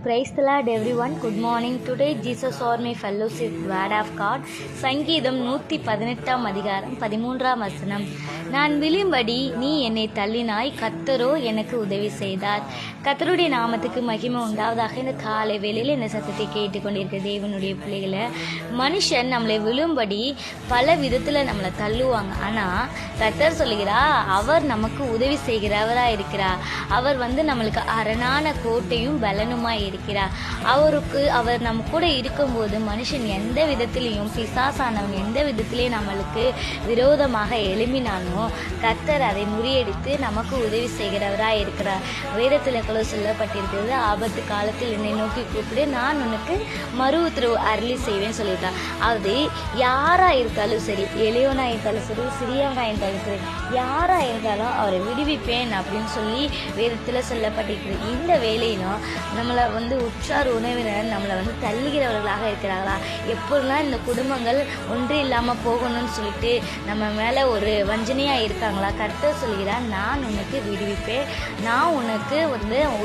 Praise the Lord everyone. Good morning. Today Jesus or my fellowship word of God. சங்கீதம் 118 அதிகாரம் 13 வசனம். நான் விழும்படி நீ என்னை தள்ளினாய், கர்த்தரோ எனக்கு உதவி செய்தார். கர்த்தருடைய நாமத்துக்கு மகிமை உண்டாவதாக. இந்த காலை வேளையில் இந்த சத்தத்தை கேட்டுக்கொண்டிருக்க தேவனுடைய பிள்ளைகளை, மனுஷன் நம்மளை விழும்படி பல விதத்தில் நம்மளை தள்ளுவாங்க. ஆனால் கர்த்தர் சொல்லுகிறா, அவர் நமக்கு உதவி செய்கிறவராக இருக்கிறார். அவர் நம்மளுக்கு அரணான கோட்டையும் பலனுமாய் இருக்கிறார். அவர் நம்ம கூட இருக்கும்போது மனுஷன் எந்த விதத்திலையும், பிசாசானவன் எந்த விதத்திலையும் நம்மளுக்கு விரோதமாக எழும்பினாலும் கர்த்தர் அதை முறியடித்து நமக்கு உதவி செய்கிறவராய் இருக்கிறார். வேதத்தில் கூட சொல்லப்பட்டிருக்கிறது, ஆபத்து காலத்தில் என்னை நோக்கி கூப்பிடு, நான் உனக்கு மறு உத்தரவு அருளி செய்வேன்னு சொல்லியிருக்கார். அது யாரா இருந்தாலும் சரி, எளியவனா இருந்தாலும் சரி, சிறியவனா இருந்தாலும் சரி, யாரா இருந்தாலும் அவரை விடுவிப்பேன் அப்படின்னு சொல்லி வேதத்தில் சொல்லப்பட்டிருக்கிறது. இந்த வேலையிலும் நம்மளை உற்றார் உறவினர் நம்மளை தள்ளுகிறவர்களாக இருக்கிறார்களா? எப்படிலாம் இந்த குடும்பங்கள் ஒன்று இல்லாமல் போகணும்னு சொல்லிட்டு நம்ம மேலே ஒரு வஞ்சனையாக இருக்காங்களா? கர்த்தர் சொல்கிறார், நான் உனக்கு விடுவிப்பேன், நான் உனக்கு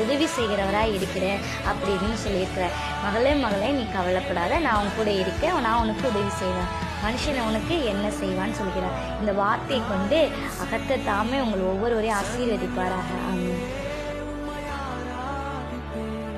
உதவி செய்கிறவராக இருக்கிறேன் அப்படின்னு சொல்லியிருக்கிறேன். மகளே நீ கவலைப்படாத, நான் உன் கூட இருக்கேன், நான் உனக்கு உதவி செய்வேன். மனுஷனை உனக்கு என்ன செய்வான்னு சொல்கிறார். இந்த வார்த்தையை கொண்டு கர்த்தர் தாமே உங்கள் ஒவ்வொருவரையும் ஆசீர்வதிப்பாராக. ஆமென்.